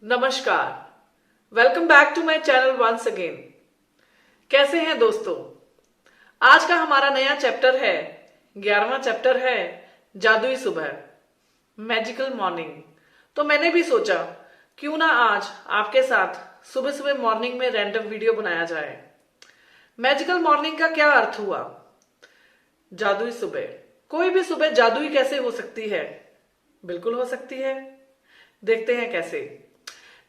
नमस्कार। Welcome back to my channel once again. कैसे हैं दोस्तों? आज का हमारा नया चैप्टर है, 11वां चैप्टर है, जादुई सुबह, मैजिकल मॉर्निंग। तो मैंने भी सोचा क्यों ना आज आपके साथ सुबह सुबह मॉर्निंग में रैंडम वीडियो बनाया जाए। मैजिकल मॉर्निंग का क्या अर्थ हुआ? जादुई सुबह। कोई भी सुबह जादुई कैसे हो सकती है? बिल्कुल हो सकती है। देखते हैं कैसे।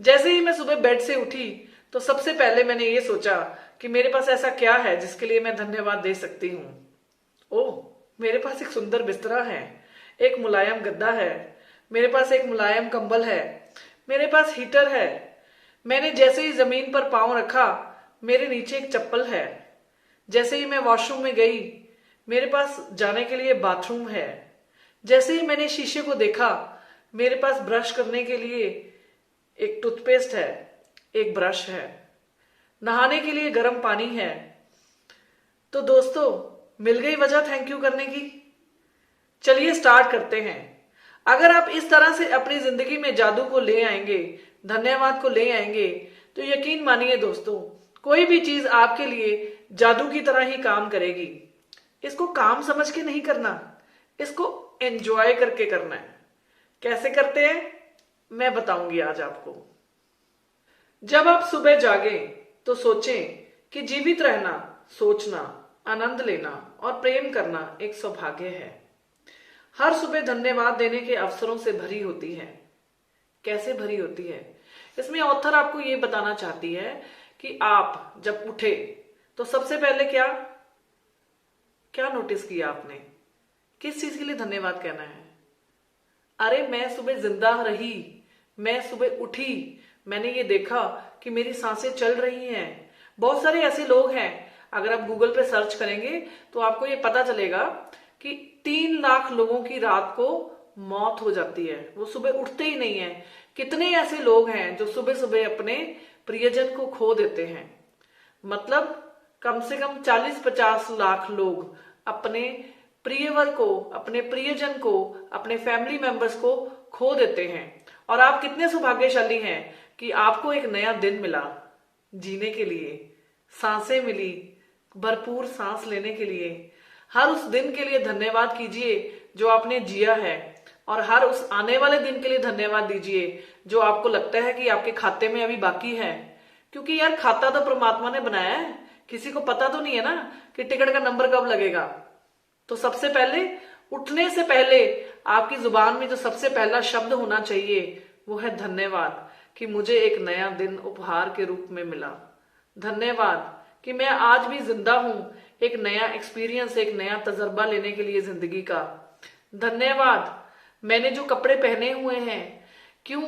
जैसे ही मैं सुबह बेड से उठी तो सबसे पहले मैंने ये सोचा कि मेरे पास ऐसा क्या है जिसके लिए मैं धन्यवाद दे सकती हूँ। ओह, मेरे पास एक सुंदर बिस्तरा है, एक मुलायम गद्दा है, मेरे पास एक मुलायम कंबल है, मेरे पास हीटर है। मैंने जैसे ही जमीन पर पांव रखा, मेरे नीचे एक चप्पल है। जैसे ही मैं वॉशरूम में गई, मेरे पास जाने के लिए बाथरूम है। जैसे ही मैंने शीशे को देखा, मेरे पास ब्रश करने के लिए एक टूथपेस्ट है, एक ब्रश है, नहाने के लिए गर्म पानी है। तो दोस्तों, मिल गई वजह थैंक यू करने की। चलिए स्टार्ट करते हैं। अगर आप इस तरह से अपनी जिंदगी में जादू को ले आएंगे, धन्यवाद को ले आएंगे, तो यकीन मानिए दोस्तों, कोई भी चीज आपके लिए जादू की तरह ही काम करेगी। इसको काम समझ के नहीं करना, इसको एंजॉय करके करना है। कैसे करते हैं मैं बताऊंगी आज आपको। जब आप सुबह जागे तो सोचें कि जीवित रहना, सोचना, आनंद लेना और प्रेम करना एक सौभाग्य है। हर सुबह धन्यवाद देने के अवसरों से भरी होती है। कैसे भरी होती है? इसमें ऑथर आपको ये बताना चाहती है कि आप जब उठे तो सबसे पहले क्या क्या नोटिस किया आपने? किस चीज के लिए धन्यवाद कहना है? अरे मैं सुबह जिंदा रही, मैं सुबह उठी, मैंने ये देखा कि मेरी सांसें चल रही हैं। बहुत सारे ऐसे लोग हैं, अगर आप गूगल पे सर्च करेंगे तो आपको ये पता चलेगा कि 3 लाख लोगों की रात को मौत हो जाती है, वो सुबह उठते ही नहीं है। कितने ऐसे लोग हैं जो सुबह सुबह अपने प्रियजन को खो देते हैं? मतलब कम से कम 40-50 लाख लोग अपने प्रियवर को, अपने प्रियजन को, अपने फैमिली मेंबर्स को खो देते हैं। और आप कितने सौभाग्यशाली हैं कि आपको एक नया दिन मिला जीने के लिए, सांसें मिली, भरपूर सांस लेने के लिए। हर उस दिन के लिए धन्यवाद कीजिए जो आपने जिया है, और हर उस आने वाले दिन के लिए धन्यवाद दीजिए जो आपको लगता है कि आपके खाते में अभी बाकी है। क्योंकि यार, खाता तो परमात्मा ने बनाया है, किसी को पता तो नहीं है ना कि टिकट का नंबर कब लगेगा। तो सबसे पहले, उठने से पहले आपकी जुबान में जो सबसे पहला शब्द होना चाहिए वो है धन्यवाद, कि मुझे एक नया दिन उपहार के रूप में मिला। धन्यवाद कि मैं आज भी जिंदा हूं, एक नया एक्सपीरियंस, एक नया तजर्बा लेने के लिए जिंदगी का। धन्यवाद मैंने जो कपड़े पहने हुए हैं। क्यों?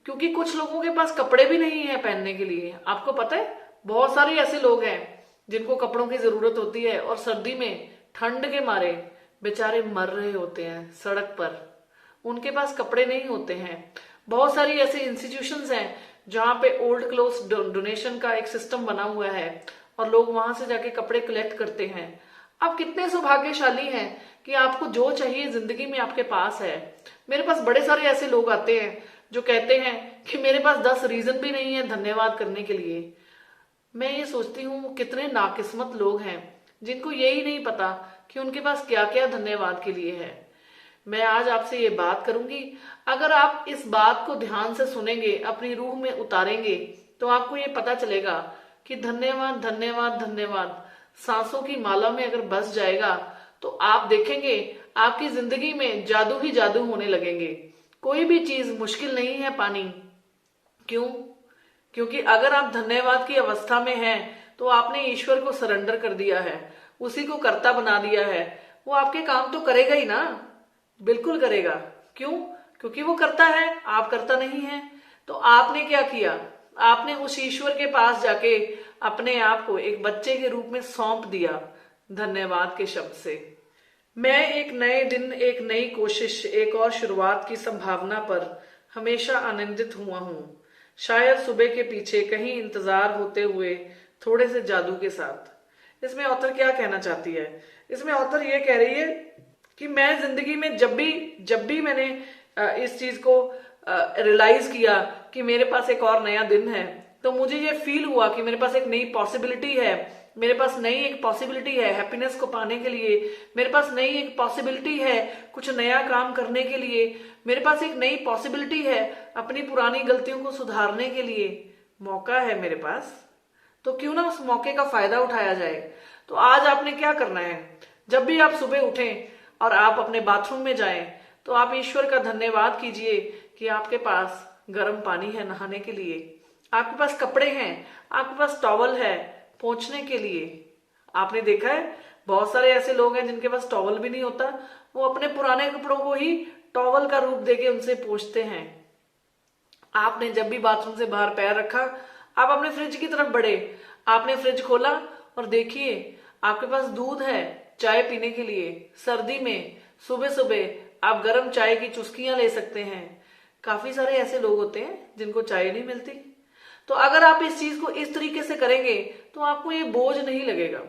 क्योंकि कुछ लोगों के पास कपड़े भी नहीं है पहनने के लिए। आपको पता है, बहुत सारे ऐसे लोग हैं जिनको कपड़ों की जरूरत होती है, और सर्दी में ठंड के मारे बेचारे मर रहे होते हैं सड़क पर, उनके पास कपड़े नहीं होते हैं। बहुत सारी ऐसे इंस्टीट्यूशंस हैं जहां पे ओल्ड क्लोथ्स डोनेशन का एक सिस्टम बना हुआ है, और लोग वहां से जाके कपड़े कलेक्ट करते हैं। आप कितने सौभाग्यशाली हैं कि आपको जो चाहिए जिंदगी में आपके पास है। मेरे पास बड़े सारे ऐसे लोग आते हैं जो कहते हैं कि मेरे पास 10 रीजन भी नहीं है धन्यवाद करने के लिए। मैं ये सोचती हूँ कितने नाकिस्मत लोग हैं जिनको यही नहीं पता कि उनके पास क्या क्या धन्यवाद के लिए है। मैं आज आपसे ये बात करूंगी। अगर आप इस बात को ध्यान से सुनेंगे, अपनी रूह में उतारेंगे, तो आपको ये पता चलेगा कि धन्यवाद धन्यवाद धन्यवाद सांसों की माला में अगर बस जाएगा तो आप देखेंगे आपकी जिंदगी में जादू ही जादू होने लगेंगे। कोई भी चीज मुश्किल नहीं है पानी। क्यों? क्योंकि अगर आप धन्यवाद की अवस्था में हैं तो आपने ईश्वर को सरेंडर कर दिया है, उसी को कर्ता बना दिया है। वो आपके काम तो करेगा ही ना, बिल्कुल करेगा। क्यों? क्योंकि वो करता है, आप करता नहीं है। तो आपने क्या किया? आपने उस ईश्वर के पास जाके अपने आप को एक बच्चे के रूप में सौंप दिया धन्यवाद के शब्द से। मैं एक नए दिन, एक नई कोशिश, एक और शुरुआत की संभावना पर हमेशा आनंदित हुआ हूं। शायद सुबह के पीछे कहीं इंतजार होते हुए थोड़े से जादू के साथ। इसमें ऑथर क्या कहना चाहती है? इसमें ऑथर ये कह रही है कि मैं जिंदगी में जब भी मैंने इस चीज को रियलाइज किया कि मेरे पास एक और नया दिन है, तो मुझे ये फील हुआ कि मेरे पास एक नई पॉसिबिलिटी है, मेरे पास नई एक पॉसिबिलिटी है हैप्पीनेस को पाने के लिए, मेरे पास नई एक पॉसिबिलिटी है कुछ नया काम करने के लिए, मेरे पास एक नई पॉसिबिलिटी है अपनी पुरानी गलतियों को सुधारने के लिए। मौका है मेरे पास, तो क्यों ना उस मौके का फायदा उठाया जाए। तो आज आपने क्या करना है, जब भी आप सुबह उठें और आप अपने बाथरूम में जाएं, तो आप ईश्वर का धन्यवाद कीजिए कि आपके पास गर्म पानी है नहाने के लिए, आपके पास कपड़े हैं, आपके पास टॉवल है पोंछने के लिए। आपने देखा है बहुत सारे ऐसे लोग हैं जिनके पास टॉवल भी नहीं होता, वो अपने पुराने कपड़ों को ही टॉवल का रूप देके उनसे पोंछते हैं। आपने जब भी बाथरूम से बाहर पैर रखा, आप अपने फ्रिज की तरफ बढ़े, आपने फ्रिज खोला और देखिए आपके पास दूध है चाय पीने के लिए। सर्दी में सुबह सुबह आप गर्म चाय की चुस्कियां ले सकते हैं। काफी सारे ऐसे लोग होते हैं जिनको चाय नहीं मिलती। तो अगर आप इस चीज को इस तरीके से करेंगे तो आपको ये बोझ नहीं लगेगा,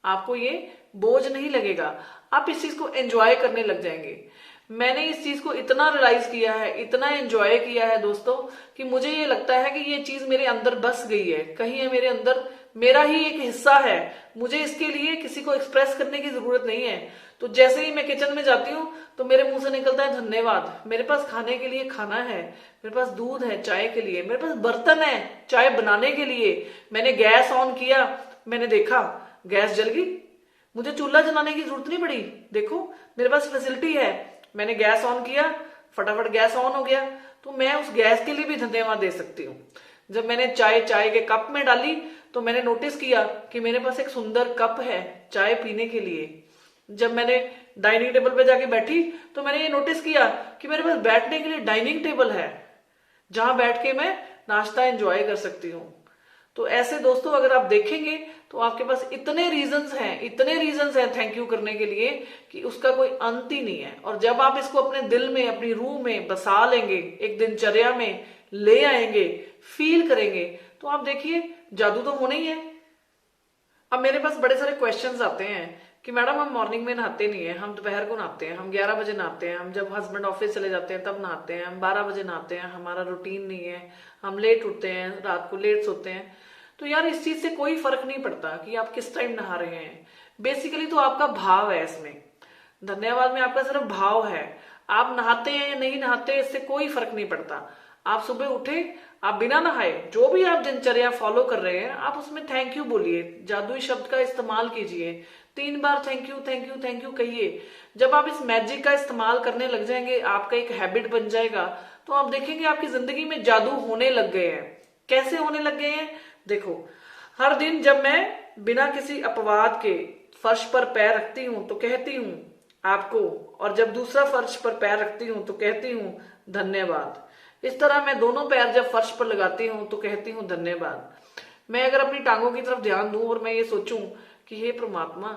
आपको ये बोझ नहीं लगेगा, आप इस चीज को एंजॉय करने लग जाएंगे। मैंने इस चीज को इतना रियलाइज किया है, इतना एंजॉय किया है दोस्तों, कि मुझे ये लगता है कि ये चीज मेरे अंदर बस गई है, कहीं ये मेरे अंदर मेरा ही एक हिस्सा है, मुझे इसके लिए किसी को एक्सप्रेस करने की जरूरत नहीं है। तो जैसे ही मैं किचन में जाती हूँ तो मेरे मुंह से निकलता है धन्यवाद, मेरे पास खाने के लिए खाना है, मेरे पास दूध है चाय के लिए, मेरे पास बर्तन है चाय बनाने के लिए। मैंने गैस ऑन किया, मैंने देखा गैस जल गई, मुझे चूल्हा जलाने की जरूरत नहीं पड़ी। देखो मेरे पास फैसिलिटी है, मैंने गैस ऑन किया, फटाफट गैस ऑन हो गया। तो मैं उस गैस के लिए भी धन्यवाद दे सकती हूँ। जब मैंने चाय के कप में डाली तो मैंने नोटिस किया कि मेरे पास एक सुंदर कप है चाय पीने के लिए। जब मैंने डाइनिंग टेबल पे जाके बैठी तो मैंने ये नोटिस किया कि मेरे पास बैठने के लिए डाइनिंग टेबल है जहां बैठ के मैं नाश्ता एंजॉय कर सकती हूँ। तो ऐसे दोस्तों अगर आप देखेंगे तो आपके पास इतने रीजंस हैं थैंक यू करने के लिए कि उसका कोई अंत ही नहीं है। और जब आप इसको अपने दिल में, अपनी रूह में बसा लेंगे, एक दिनचर्या में ले आएंगे, फील करेंगे, तो आप देखिए जादू तो होना ही है। अब मेरे पास बड़े सारे क्वेश्चंस आते हैं कि मैडम हम मॉर्निंग में नहाते नहीं है, हम दोपहर को नहाते हैं, हम 11 बजे नहाते हैं, हम जब हस्बैंड ऑफिस चले जाते हैं तब नहाते हैं, हम 12 बजे नहाते हैं, हमारा रूटीन नहीं है, हम लेट उठते हैं, रात को लेट सोते हैं। तो यार इस चीज से कोई फर्क नहीं पड़ता कि आप किस टाइम नहा रहे हैं, बेसिकली तो आपका भाव है इसमें। धन्यवाद में आपका सिर्फ भाव है। आप नहाते हैं या नहीं नहाते इससे कोई फर्क नहीं पड़ता। आप सुबह उठे, आप बिना नहाए जो भी आप दिनचर्या फॉलो कर रहे हैं, आप उसमें थैंक यू बोलिए, जादुई शब्द का इस्तेमाल कीजिए, 3 बार thank you thank you thank you कहिए। जब आप इस मैजिक का इस्तेमाल करने लग जाएंगे, आपका एक हैबिट बन जाएगा, तो आप देखेंगे आपकी जिंदगी में जादू होने लग गए हैं। कैसे होने लग गए हैं? देखो, हर दिन जब मैं बिना किसी अपवाद के फर्श पर पैर रखती हूं तो कहती हूं आपको, और जब दूसरा फर्श पर पैर रखती हूं तो कहती हूं धन्यवाद। इस तरह मैं दोनों पैर जब फर्श पर लगाती हूं तो कहती हूं धन्यवाद। मैं अगर अपनी टांगों की तरफ ध्यान दूं और मैं ये सोचूं कि हे परमात्मा,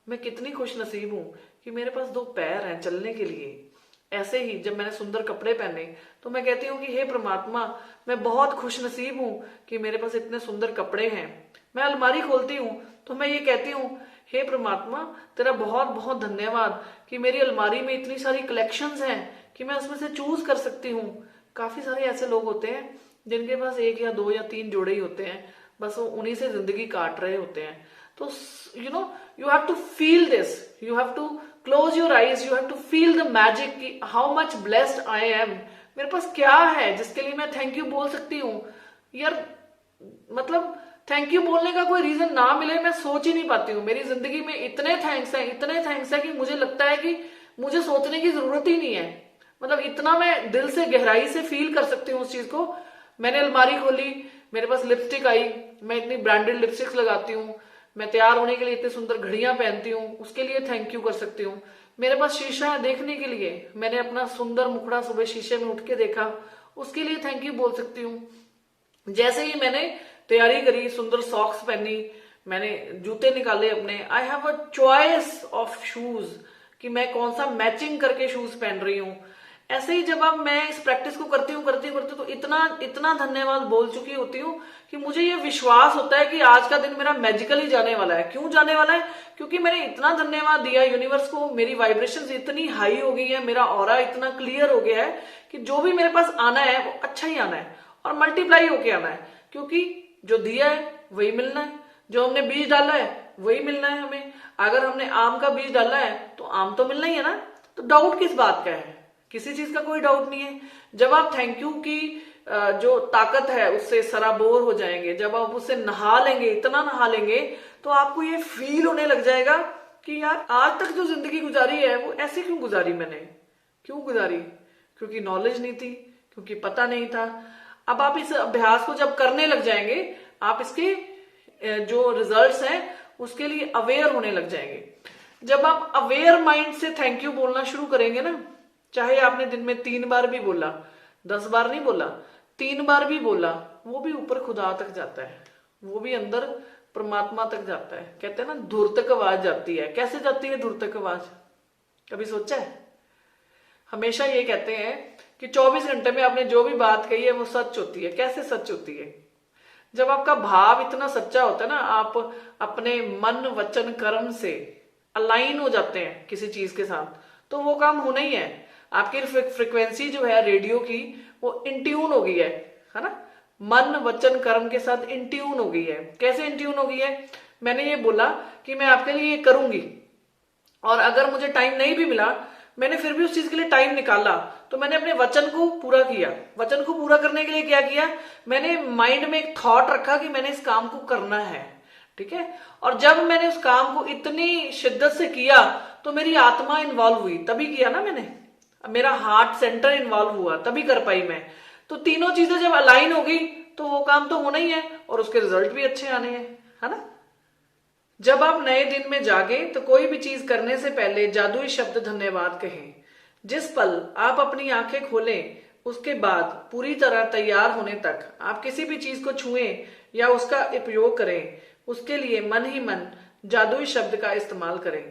मैं कितनी खुश नसीब हूं कि मेरे पास 2 पैर हैं चलने के लिए। ऐसे ही जब मैंने सुंदर कपड़े पहने तो मैं कहती हूँ कि हे परमात्मा, मैं बहुत खुश नसीब हूं कि मेरे पास इतने सुंदर कपड़े हैं। मैं अलमारी खोलती हूँ तो मैं ये कहती हूँ, हे परमात्मा, तेरा बहुत बहुत धन्यवाद कि मेरी अलमारी में इतनी सारी कलेक्शंस हैं कि मैं उसमें से चूज कर सकती हूँ। काफी सारे ऐसे लोग होते हैं जिनके पास 1 या 2 या 3 जोड़े ही होते हैं, बस वो उन्हीं से जिंदगी काट रहे होते हैं। तो you have to feel this, you have to close your eyes, you have to feel the magic कि how much blessed I am। मेरे पास क्या है जिसके लिए मैं थैंक यू बोल सकती हूँ। यार मतलब थैंक यू बोलने का कोई रीजन ना मिले मैं सोच ही नहीं पाती हूँ। मेरी जिंदगी में इतने थैंक्स है कि मुझे लगता है कि मुझे सोचने की जरूरत ही नहीं है। मतलब इतना मैं दिल से गहराई से फील कर सकती हूँ उस चीज को। मैंने अलमारी खोली, मेरे पास लिपस्टिक आई, मैं इतनी ब्रांडेड लिपस्टिक्स लगाती हूँ, मैं तैयार होने के लिए इतनी सुंदर घड़ियां पहनती हूँ, उसके लिए थैंक यू कर सकती हूँ। मेरे पास शीशा है देखने के लिए, मैंने अपना सुंदर मुखड़ा सुबह शीशे में उठ के देखा, उसके लिए थैंक यू बोल सकती हूँ। जैसे ही मैंने तैयारी करी, सुंदर सॉक्स पहनी, मैंने जूते निकाले अपने, I have a choice of shoes कि मैं कौन सा मैचिंग करके शूज पहन रही हूँ। ऐसे ही जब अब मैं इस प्रैक्टिस को करती हूँ तो इतना धन्यवाद बोल चुकी होती हूँ कि मुझे ये विश्वास होता है कि आज का दिन मेरा मैजिकली जाने वाला है। क्यों जाने वाला है? क्योंकि मैंने इतना धन्यवाद दिया यूनिवर्स को, मेरी वाइब्रेशंस इतनी हाई हो गई है, मेरा ऑरा इतना क्लियर हो गया है कि जो भी मेरे पास आना है वो अच्छा ही आना है। और मल्टीप्लाई होके आना है, क्योंकि जो दिया है वही मिलना है, जो हमने बीज डाला है वही मिलना है हमें। अगर हमने आम का बीज डाला है तो आम तो मिलना ही है ना, तो डाउट किस बात का है? किसी चीज का कोई डाउट नहीं है। जब आप थैंक यू की जो ताकत है उससे सराबोर हो जाएंगे, जब आप उससे नहा लेंगे, इतना नहा लेंगे, तो आपको ये फील होने लग जाएगा कि यार आज तक जो जिंदगी गुजारी है वो ऐसे क्यों गुजारी, मैंने क्यों गुजारी? क्योंकि नॉलेज नहीं थी, क्योंकि पता नहीं था। अब आप इस अभ्यास को जब करने लग जाएंगे, आप इसके जो रिजल्ट्स हैं उसके लिए अवेयर होने लग जाएंगे। जब आप अवेयर माइंड से थैंक यू बोलना शुरू करेंगे ना, चाहे आपने दिन में 3 बार भी बोला, 10 बार नहीं बोला, 3 बार भी बोला, वो भी ऊपर खुदा तक जाता है, वो भी अंदर परमात्मा तक जाता है। कहते हैं ना धुर तक आवाज जाती है। कैसे जाती है धुर तक आवाज? कभी सोचा है? हमेशा ये कहते हैं कि 24 घंटे में आपने जो भी बात कही है वो सच होती है। कैसे सच होती है? जब आपका भाव इतना सच्चा होता है ना, आप अपने मन वचन कर्म से अलाइन हो जाते हैं किसी चीज के साथ, तो वो काम होना ही है। आपकी फ्रिक्वेंसी जो है रेडियो की वो इंट्यून हो गई है ना, मन वचन कर्म के साथ इंट्यून हो गई है। कैसे इंट्यून हो गई है? मैंने ये बोला कि मैं आपके लिए ये करूंगी, और अगर मुझे टाइम नहीं भी मिला, मैंने फिर भी उस चीज के लिए टाइम निकाला, तो मैंने अपने वचन को पूरा किया। वचन को पूरा करने के लिए क्या किया? मैंने माइंड में एक थॉट रखा कि मैंने इस काम को करना है, ठीक है। और जब मैंने उस काम को इतनी शिद्दत से किया तो मेरी आत्मा इन्वॉल्व हुई, तभी किया ना मैंने। मेरा हार्ट सेंटर इन्वॉल्व हुआ, तभी कर पाई मैं। तो तीनों चीजें जब अलाइन हो गई तो वो काम तो होना ही है, और उसके रिजल्ट भी अच्छे आने हैं, है ना। जब आप नए दिन में जागे तो कोई भी चीज करने से पहले जादुई शब्द धन्यवाद कहें। जिस पल आप अपनी आंखें खोलें उसके बाद पूरी तरह तैयार होने तक आप किसी भी चीज को छुएं या उसका उपयोग करें, उसके लिए मन ही मन जादुई शब्द का इस्तेमाल करें।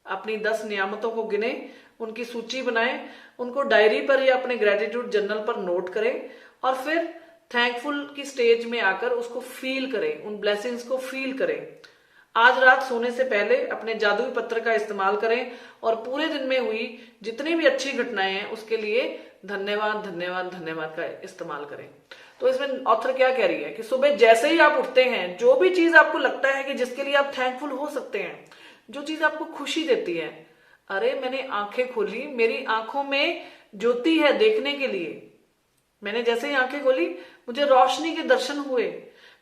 अपनी 10 नियामतों को गिने, उनकी सूची बनाएं, उनको डायरी पर या अपने ग्रेटिट्यूड जर्नल पर नोट करें, और फिर थैंकफुल की स्टेज में आकर उसको फील करें, उन ब्लेसिंग्स को फील करें। आज रात सोने से पहले अपने जादुई पत्र का इस्तेमाल करें और पूरे दिन में हुई जितनी भी अच्छी घटनाएं हैं उसके लिए धन्यवाद धन्यवाद धन्यवाद का इस्तेमाल करें। तो इसमें ऑथर क्या कह रही है कि सुबह जैसे ही आप उठते हैं, जो भी चीज आपको लगता है कि जिसके लिए आप थैंकफुल हो सकते हैं, जो चीज आपको खुशी देती है, अरे मैंने आंखें खोली, मेरी आंखों में ज्योति है देखने के लिए। मैंने जैसे ही आंखें खोली मुझे रोशनी के दर्शन हुए।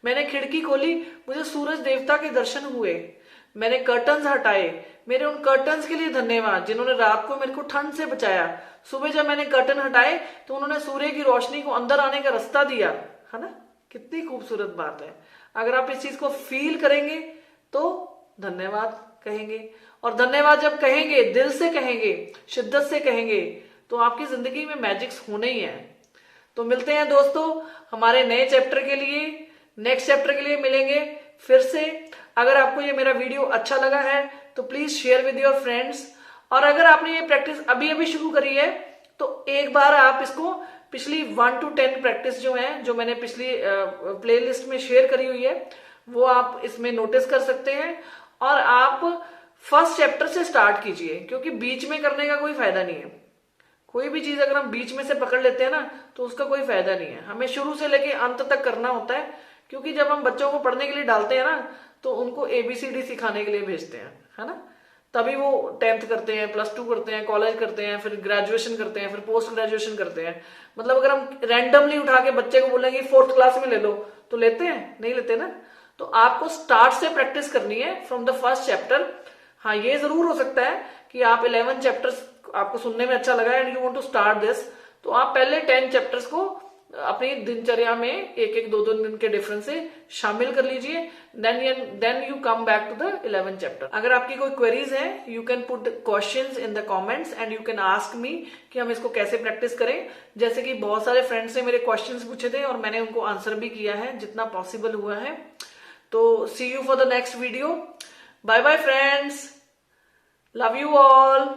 मैंने खिड़की खोली, मुझे सूरज देवता के दर्शन हुए। मैंने कर्टन्स हटाए, मेरे उन कर्टन्स के लिए धन्यवाद जिन्होंने रात को मेरे को ठंड से बचाया। सुबह जब मैंने कर्टन हटाए तो उन्होंने सूर्य की रोशनी को अंदर आने का रास्ता दिया, है ना। कितनी खूबसूरत बात है। अगर आप इस चीज को फील करेंगे तो धन्यवाद कहेंगे, और धन्यवाद जब कहेंगे, दिल से कहेंगे, शिद्दत से कहेंगे, तो आपकी जिंदगी में मैजिक्स होने ही है। तो मिलते हैं दोस्तों हमारे नए चैप्टर के लिए, नेक्स्ट चैप्टर के लिए मिलेंगे फिर से। अगर आपको ये मेरा वीडियो अच्छा लगा है तो please share with your friends, और अगर आपने ये प्रैक्टिस अभी अभी शुरू करी है तो एक बार आप इसको पिछली 1 to 10 प्रैक्टिस जो है, जो मैंने पिछली प्लेलिस्ट में शेयर करी हुई है, वो आप इसमें नोटिस कर सकते हैं। और आप फर्स्ट चैप्टर से स्टार्ट कीजिए, क्योंकि बीच में करने का कोई फायदा नहीं है। कोई भी चीज अगर हम बीच में से पकड़ लेते हैं ना तो उसका कोई फायदा नहीं है। हमें शुरू से लेके अंत तक करना होता है, क्योंकि जब हम बच्चों को पढ़ने के लिए डालते हैं ना तो उनको ABCD सिखाने के लिए भेजते हैं, है ना। तभी वो 10th करते हैं, +2 करते हैं, कॉलेज करते हैं, फिर ग्रेजुएशन करते हैं, फिर पोस्ट ग्रेजुएशन करते हैं। मतलब अगर हम रैंडमली उठा के बच्चे को बोलेंगे 4th क्लास में ले लो, तो लेते हैं? नहीं लेते ना। तो आपको स्टार्ट से प्रैक्टिस करनी है, फ्रॉम द फर्स्ट चैप्टर। हाँ, ये जरूर हो सकता है कि आप 11 चैप्टर्स आपको सुनने में अच्छा लगा and you want to start this, तो आप पहले 10 चैप्टर्स को अपनी दिनचर्या में एक एक 2 दिन के डिफरेंस से शामिल कर लीजिए। Then you come back to the 11 chapter. अगर आपकी कोई क्वेरीज है, you can put questions in the comments and you can ask me कि हम इसको कैसे प्रैक्टिस करें। जैसे कि बहुत सारे फ्रेंड्स ने मेरे क्वेश्चंस पूछे थे और मैंने उनको आंसर भी किया है जितना पॉसिबल हुआ है। तो see you for the next video. Bye bye friends, love you all.